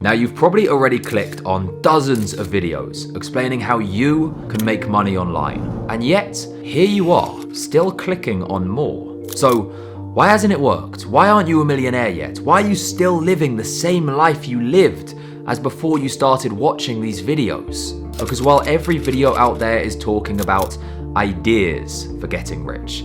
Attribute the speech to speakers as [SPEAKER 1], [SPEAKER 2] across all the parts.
[SPEAKER 1] Now, you've probably already clicked on dozens of videos explaining how you can make money online. And yet, here you are, still clicking on more. So, why hasn't it worked? Why aren't you a millionaire yet? Why are you still living the same life you lived as before you started watching these videos? Because while every video out there is talking about ideas for getting rich,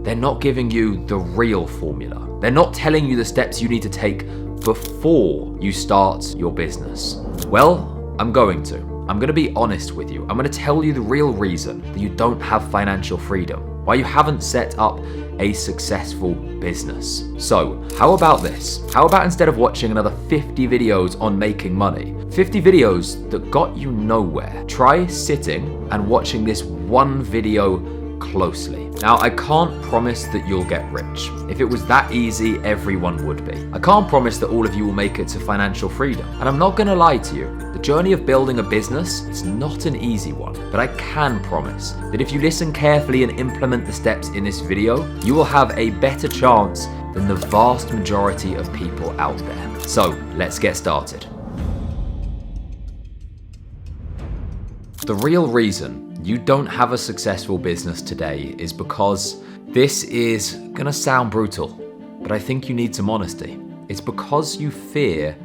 [SPEAKER 1] they're not giving you the real formula. They're not telling you the steps you need to take before you start your business. Well, I'm going to be honest with you. I'm going to tell you the real reason that you don't have financial freedom, why you haven't set up a successful business. So, how about this? How about instead of watching another 50 videos on making money, 50 videos that got you nowhere, try sitting and watching this one video closely. Now, I can't promise that you'll get rich. If it was that easy, everyone would be. I can't promise that all of you will make it to financial freedom. And I'm not gonna lie to you, the journey of building a business is not an easy one. But I can promise that if you listen carefully and implement the steps in this video, you will have a better chance than the vast majority of people out there. So, let's get started. The real reason you don't have a successful business today is because this is gonna sound brutal, but I think you need some honesty. It's because you fear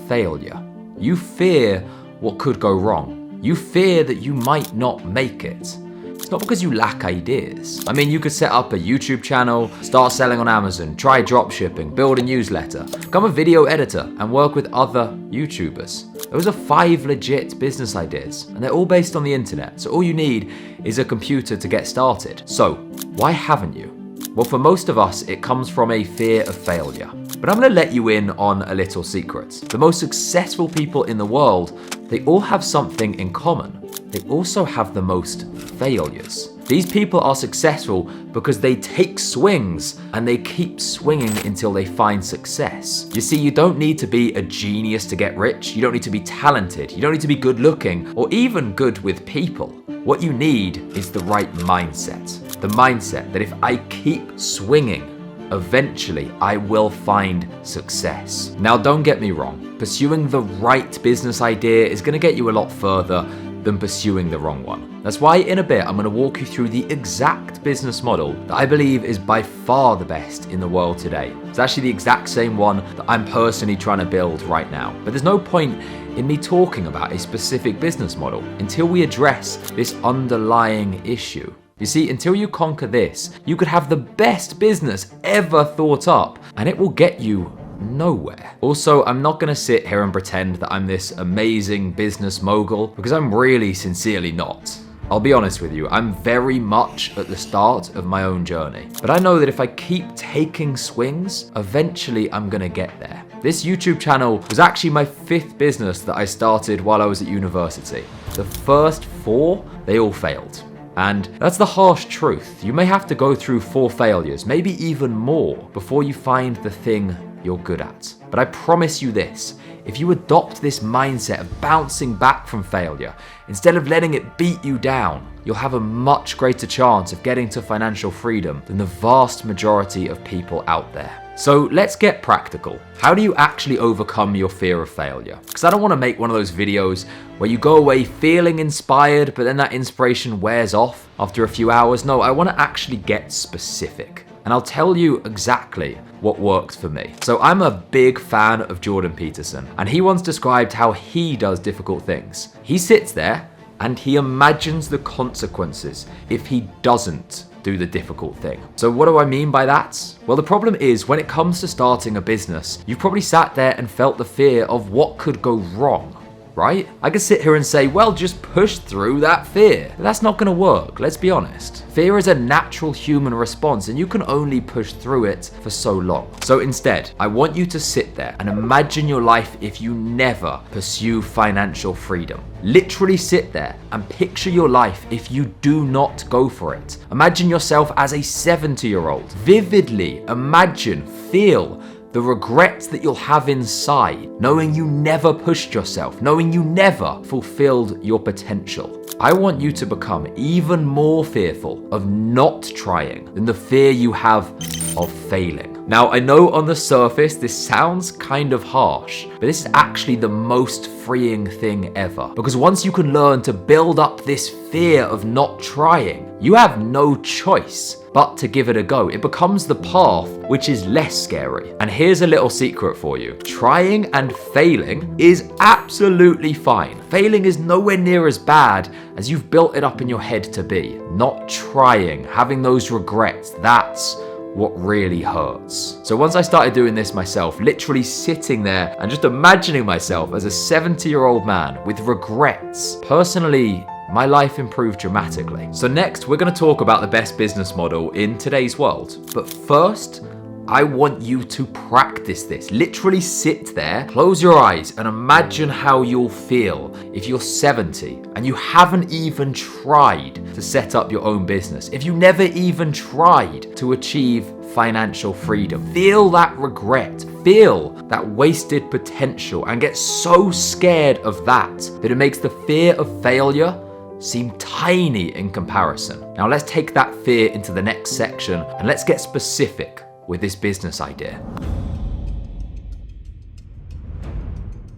[SPEAKER 1] failure. You fear what could go wrong. You fear that you might not make it. It's not because you lack ideas. I mean, you could set up a YouTube channel, start selling on Amazon, try dropshipping, build a newsletter, become a video editor, and work with other YouTubers. Those are 5 legit business ideas, and they're all based on the internet, so all you need is a computer to get started. So, why haven't you? Well, for most of us, it comes from a fear of failure. But I'm gonna let you in on a little secret. The most successful people in the world, they all have something in common. They also have the most failures. These people are successful because they take swings and they keep swinging until they find success. You see, you don't need to be a genius to get rich. You don't need to be talented. You don't need to be good looking or even good with people. What you need is the right mindset. The mindset that if I keep swinging, eventually I will find success. Now, don't get me wrong. Pursuing the right business idea is going to get you a lot further than pursuing the wrong one. That's why in a bit I'm going to walk you through the exact business model that I believe is by far the best in the world today. It's actually the exact same one that I'm personally trying to build right now. But there's no point in me talking about a specific business model until we address this underlying issue. You see, until you conquer this, you could have the best business ever thought up, and it will get you nowhere. Also, I'm not gonna sit here and pretend that I'm this amazing business mogul, because I'm really sincerely not. I'll be honest with you, I'm very much at the start of my own journey. But I know that if I keep taking swings, eventually I'm gonna get there. This YouTube channel was actually my 5th business that I started while I was at university. The first 4, they all failed. And that's the harsh truth. You may have to go through 4 failures, maybe even more, before you find the thing you're good at. But I promise you this, if you adopt this mindset of bouncing back from failure, instead of letting it beat you down, you'll have a much greater chance of getting to financial freedom than the vast majority of people out there. So let's get practical. How do you actually overcome your fear of failure? Because I don't want to make one of those videos where you go away feeling inspired, but then that inspiration wears off after a few hours. No, I want to actually get specific. And I'll tell you exactly what worked for me. So I'm a big fan of Jordan Peterson, and he once described how he does difficult things. He sits there and he imagines the consequences if he doesn't do the difficult thing. So what do I mean by that? Well, the problem is when it comes to starting a business, you've probably sat there and felt the fear of what could go wrong, right? I could sit here and say, well, just push through that fear. But that's not gonna work, let's be honest. Fear is a natural human response and you can only push through it for so long. So instead, I want you to sit there and imagine your life if you never pursue financial freedom. Literally sit there and picture your life if you do not go for it. Imagine yourself as a 70-year-old. Vividly imagine, feel the regrets that you'll have inside, knowing you never pushed yourself, knowing you never fulfilled your potential. I want you to become even more fearful of not trying than the fear you have of failing. Now, I know on the surface this sounds kind of harsh, but this is actually the most freeing thing ever. Because once you can learn to build up this fear of not trying, you have no choice but to give it a go. It becomes the path which is less scary. And here's a little secret for you. Trying and failing is absolutely fine. Failing is nowhere near as bad as you've built it up in your head to be. Not trying, having those regrets, that's what really hurts. So once I started doing this myself, literally sitting there and just imagining myself as a 70-year-old man with regrets, personally, my life improved dramatically. So next, we're going to talk about the best business model in today's world. But first, I want you to practice this. Literally sit there, close your eyes, and imagine how you'll feel if you're 70 and you haven't even tried to set up your own business. If you never even tried to achieve financial freedom. Feel that regret. Feel that wasted potential and get so scared of that it makes the fear of failure seem tiny in comparison. Now let's take that fear into the next section and let's get specific with this business idea.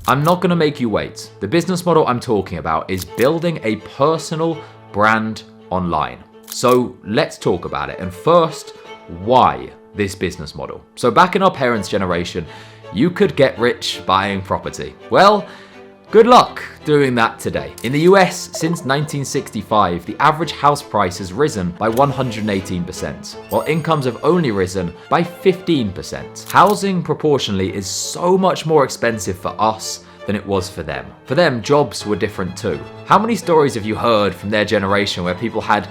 [SPEAKER 1] I'm not going to make you wait. The business model I'm talking about is building a personal brand online. So let's talk about it. And first, why this business model? So back in our parents' generation, you could get rich buying property. Well, good luck doing that today. In the US, since 1965, the average house price has risen by 118%, while incomes have only risen by 15%. Housing proportionally is so much more expensive for us than it was for them. For them, jobs were different too. How many stories have you heard from their generation where people had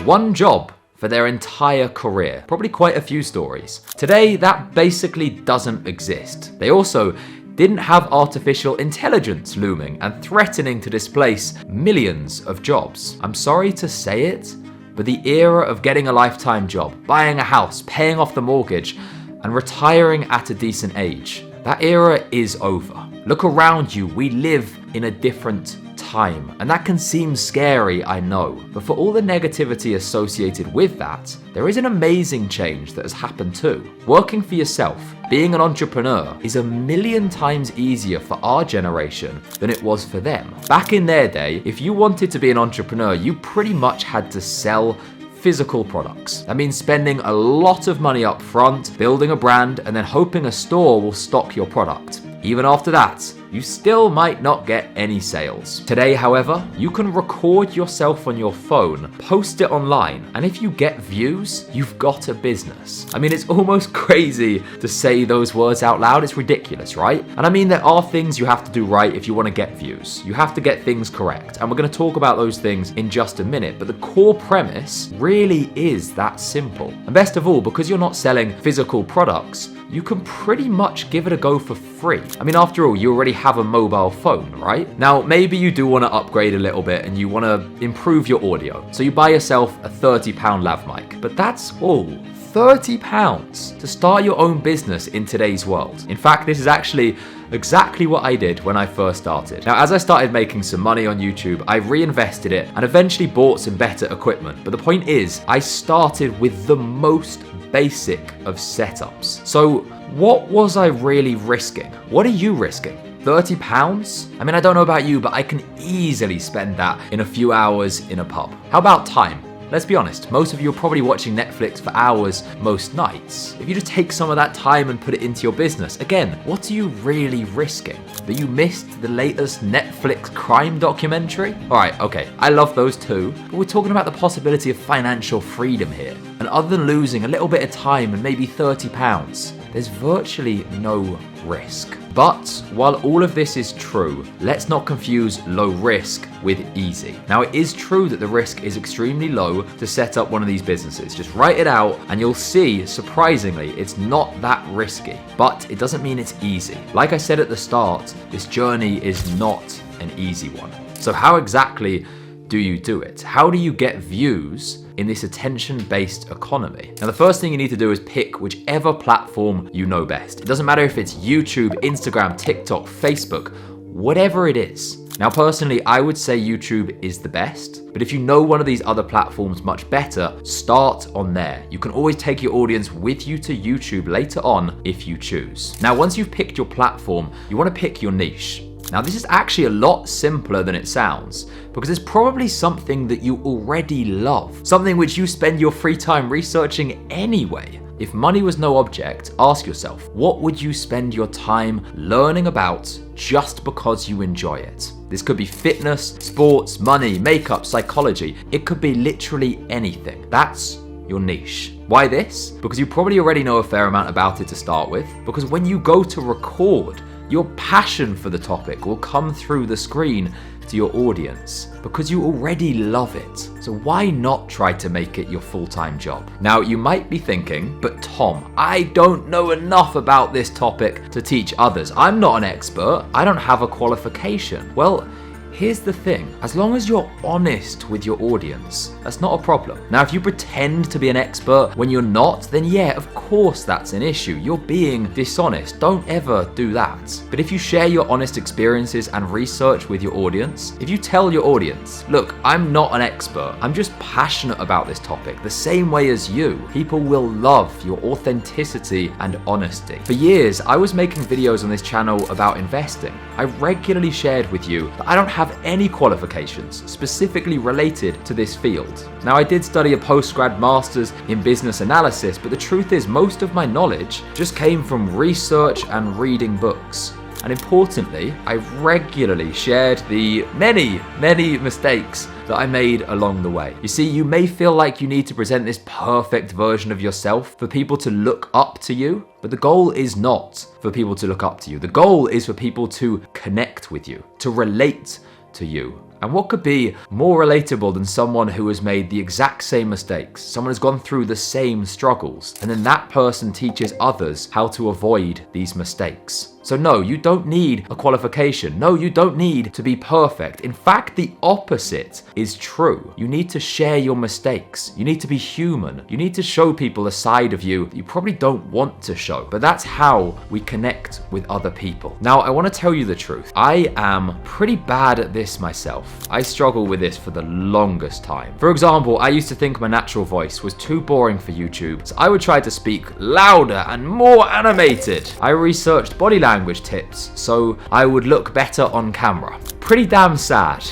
[SPEAKER 1] one job for their entire career? Probably quite a few stories. Today, that basically doesn't exist. They also didn't have artificial intelligence looming and threatening to displace millions of jobs. I'm sorry to say it, but the era of getting a lifetime job, buying a house, paying off the mortgage, and retiring at a decent age, that era is over. Look around you, we live in a different time, and that can seem scary, I know, but for all the negativity associated with that, there is an amazing change that has happened too. Working for yourself, being an entrepreneur, is a million times easier for our generation than it was for them. Back in their day, if you wanted to be an entrepreneur, you pretty much had to sell physical products. That means spending a lot of money up front, building a brand, and then hoping a store will stock your product. Even after that, you still might not get any sales. Today, however, you can record yourself on your phone, post it online, and if you get views, you've got a business. I mean, it's almost crazy to say those words out loud. It's ridiculous, right? And I mean, there are things you have to do right if you want to get views. You have to get things correct, and we're going to talk about those things in just a minute, but the core premise really is that simple. And best of all, because you're not selling physical products, you can pretty much give it a go for free. I mean, after all, you already have a mobile phone, right? Now, maybe you do want to upgrade a little bit and you want to improve your audio. So you buy yourself a £30 lav mic, but that's all. £30 to start your own business in today's world. In fact, this is actually exactly what I did when I first started. Now, as I started making some money on YouTube, I reinvested it and eventually bought some better equipment. But the point is, I started with the most basic of setups. So what was I really risking? What are you risking? £30? I mean, I don't know about you, but I can easily spend that in a few hours in a pub. How about time? Let's be honest, most of you are probably watching Netflix for hours most nights. If you just take some of that time and put it into your business, again, what are you really risking? That you missed the latest Netflix crime documentary? Alright, okay, I love those too, but we're talking about the possibility of financial freedom here. And other than losing a little bit of time and maybe £30, there's virtually no risk. But while all of this is true, let's not confuse low risk with easy. Now, it is true that the risk is extremely low to set up one of these businesses. Just write it out and you'll see, surprisingly, it's not that risky. But it doesn't mean it's easy. Like I said at the start, this journey is not an easy one. So how exactly do you do it? How do you get views in this attention-based economy? Now, the first thing you need to do is pick whichever platform you know best. It doesn't matter if it's YouTube, Instagram, TikTok, Facebook, whatever it is. Now, personally, I would say YouTube is the best, but if you know one of these other platforms much better, start on there. You can always take your audience with you to YouTube later on if you choose. Now, once you've picked your platform, you want to pick your niche. Now, this is actually a lot simpler than it sounds, because it's probably something that you already love, something which you spend your free time researching anyway. If money was no object, ask yourself, what would you spend your time learning about just because you enjoy it? This could be fitness, sports, money, makeup, psychology. It could be literally anything. That's your niche. Why this? Because you probably already know a fair amount about it to start with, because when you go to record, your passion for the topic will come through the screen to your audience because you already love it. So why not try to make it your full-time job? Now, you might be thinking, but Tom, I don't know enough about this topic to teach others. I'm not an expert. I don't have a qualification. Well, here's the thing, as long as you're honest with your audience, that's not a problem. Now, if you pretend to be an expert when you're not, then yeah, of course that's an issue. You're being dishonest. Don't ever do that. But if you share your honest experiences and research with your audience, if you tell your audience, look, I'm not an expert, I'm just passionate about this topic, the same way as you, people will love your authenticity and honesty. For years, I was making videos on this channel about investing. I regularly shared with you that I don't have any qualifications specifically related to this field. Now, I did study a postgrad master's in business analysis, but the truth is most of my knowledge just came from research and reading books. And importantly, I regularly shared the many mistakes that I made along the way. You see, you may feel like you need to present this perfect version of yourself for people to look up to you, but the goal is not for people to look up to you. The goal is for people to connect with you, to relate to you. And what could be more relatable than someone who has made the exact same mistakes, someone who's gone through the same struggles, and then that person teaches others how to avoid these mistakes. So no, you don't need a qualification. No, you don't need to be perfect. In fact, the opposite is true. You need to share your mistakes. You need to be human. You need to show people a side of you that you probably don't want to show. But that's how we connect with other people. Now, I want to tell you the truth. I am pretty bad at this myself. I struggle with this for the longest time. For example, I used to think my natural voice was too boring for YouTube, so I would try to speak louder and more animated. I researched body language tips so I would look better on camera. Pretty damn sad.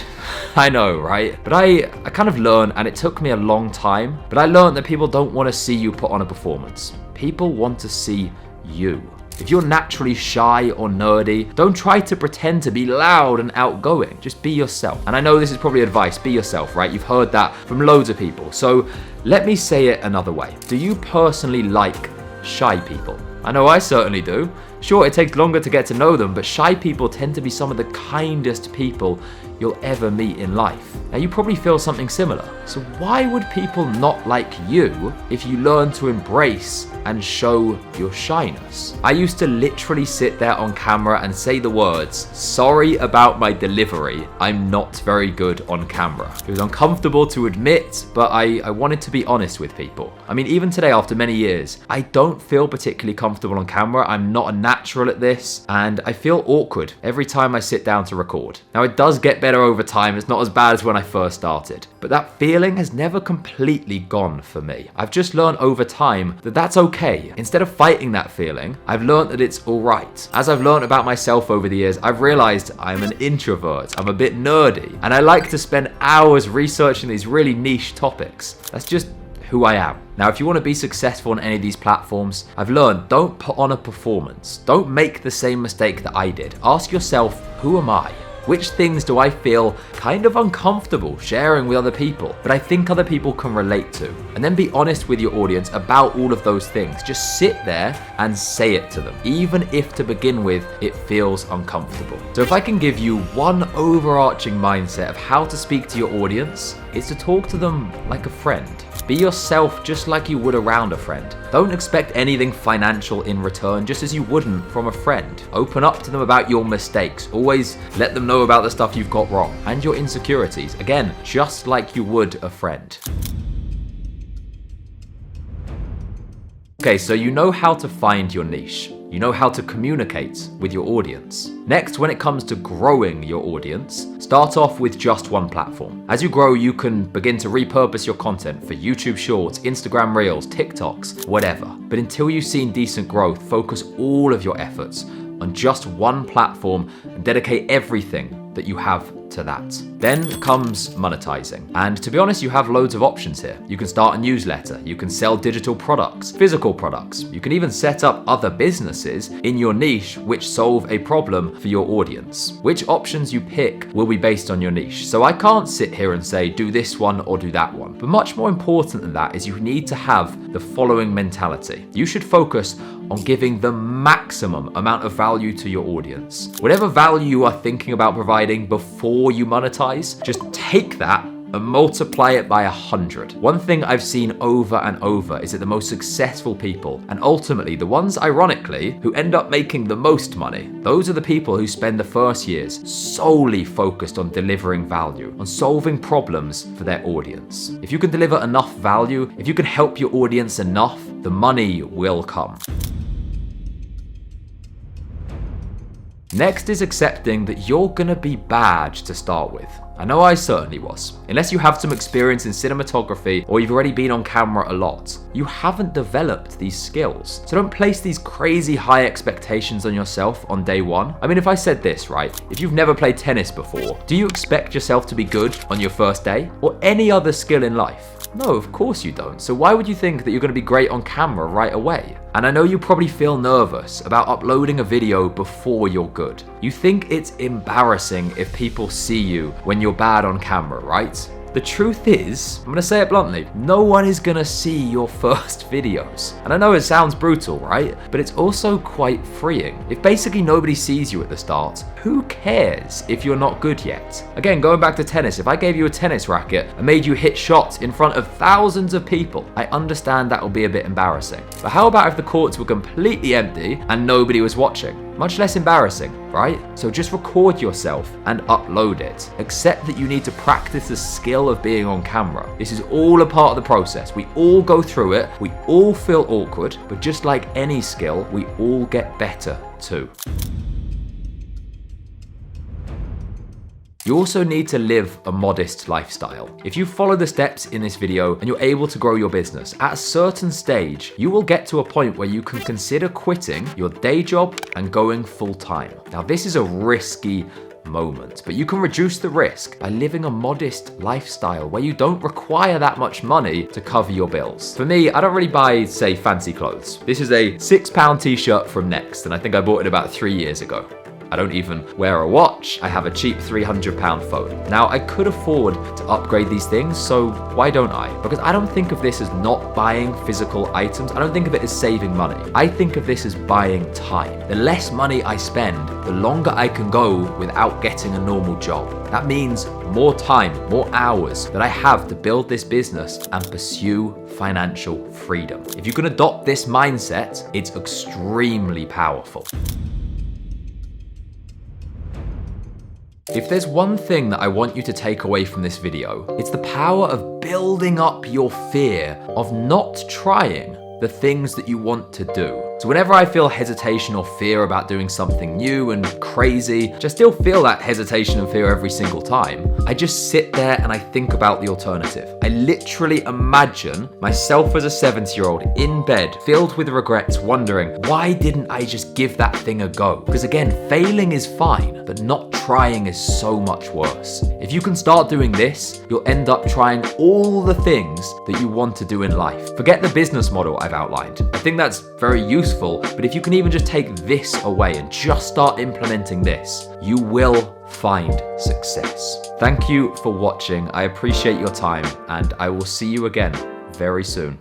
[SPEAKER 1] I know, right? But I kind of learned, and it took me a long time, but I learned that people don't want to see you put on a performance. People want to see you. If you're naturally shy or nerdy, don't try to pretend to be loud and outgoing. Just be yourself. And I know this is probably advice, be yourself, right? You've heard that from loads of people. So let me say it another way. Do you personally like shy people? I know I certainly do. Sure, it takes longer to get to know them, but shy people tend to be some of the kindest people you'll ever meet in life. Now, you probably feel something similar. So why would people not like you if you learn to embrace and show your shyness? I used to literally sit there on camera and say the words, "Sorry about my delivery, I'm not very good on camera." It was uncomfortable to admit, but I wanted to be honest with people. I mean, even today, after many years, I don't feel particularly comfortable on camera. I'm not a natural at this, and I feel awkward every time I sit down to record. Now, it does get better over time. It's not as bad as when I first started, but that feeling has never completely gone for me. I've just learned over time that that's okay. Instead of fighting that feeling, I've learned that it's all right. As I've learned about myself over the years, I've realized I'm an introvert, I'm a bit nerdy, and I like to spend hours researching these really niche topics. That's just who I am. Now, if you want to be successful on any of these platforms, I've learned, don't put on a performance. Don't make the same mistake that I did. Ask yourself, who am I? Which things do I feel kind of uncomfortable sharing with other people, but I think other people can relate to? And then be honest with your audience about all of those things. Just sit there and say it to them, even if to begin with, it feels uncomfortable. So if I can give you one overarching mindset of how to speak to your audience, it's to talk to them like a friend. Be yourself just like you would around a friend. Don't expect anything financial in return, just as you wouldn't from a friend. Open up to them about your mistakes. Always let them know about the stuff you've got wrong and your insecurities. Again, just like you would a friend. Okay, so you know how to find your niche. You know how to communicate with your audience. Next, when it comes to growing your audience, start off with just one platform. As you grow, you can begin to repurpose your content for YouTube Shorts, Instagram Reels, TikToks, whatever. But until you've seen decent growth, focus all of your efforts on just one platform and dedicate everything that you have to that. Then comes monetizing. And to be honest, you have loads of options here. You can start a newsletter, you can sell digital products, physical products. You can even set up other businesses in your niche which solve a problem for your audience. Which options you pick will be based on your niche. So I can't sit here and say, do this one or do that one. But much more important than that is you need to have the following mentality. You should focus on giving the maximum amount of value to your audience. Whatever value you are thinking about providing before you monetize, just take that and multiply it by 100. One thing I've seen over and over is that the most successful people, and ultimately the ones, ironically, who end up making the most money, those are the people who spend the first years solely focused on delivering value, on solving problems for their audience. If you can deliver enough value, if you can help your audience enough, the money will come. Next is accepting that you're gonna be bad to start with. I know I certainly was. Unless you have some experience in cinematography or you've already been on camera a lot, you haven't developed these skills. So don't place these crazy high expectations on yourself on day one. I mean, if I said this, right? If you've never played tennis before, do you expect yourself to be good on your first day? Or any other skill in life? No, of course you don't. So why would you think that you're going to be great on camera right away? And I know you probably feel nervous about uploading a video before you're good. You think it's embarrassing if people see you when you're bad on camera, right? The truth is, I'm gonna say it bluntly, no one is gonna see your first videos. And I know it sounds brutal, right? But it's also quite freeing. If basically nobody sees you at the start, who cares if you're not good yet? Again, going back to tennis, if I gave you a tennis racket and made you hit shots in front of thousands of people, I understand that will be a bit embarrassing. But how about if the courts were completely empty and nobody was watching? Much less embarrassing, right? So just record yourself and upload it. Accept that you need to practice the skill of being on camera. This is all a part of the process. We all go through it. We all feel awkward, but just like any skill, we all get better too. You also need to live a modest lifestyle. If you follow the steps in this video and you're able to grow your business, at a certain stage, you will get to a point where you can consider quitting your day job and going full-time. Now, this is a risky moment, but you can reduce the risk by living a modest lifestyle where you don't require that much money to cover your bills. For me, I don't really buy, say, fancy clothes. This is a £6 t-shirt from Next, and I think I bought it about 3 years ago. I don't even wear a watch. I have a cheap £300 phone. Now, I could afford to upgrade these things, so why don't I? Because I don't think of this as not buying physical items. I don't think of it as saving money. I think of this as buying time. The less money I spend, the longer I can go without getting a normal job. That means more time, more hours that I have to build this business and pursue financial freedom. If you can adopt this mindset, it's extremely powerful. If there's one thing that I want you to take away from this video, it's the power of building up your fear of not trying the things that you want to do. So whenever I feel hesitation or fear about doing something new and crazy, which I still feel that hesitation and fear every single time, I just sit there and I think about the alternative. I literally imagine myself as a 70-year-old in bed, filled with regrets, wondering, why didn't I just give that thing a go? Because again, failing is fine, but not trying is so much worse. If you can start doing this, you'll end up trying all the things that you want to do in life. Forget the business model I've outlined. I think that's very useful, but if you can even just take this away and just start implementing this, you will find success. Thank you for watching. I appreciate your time, and I will see you again very soon.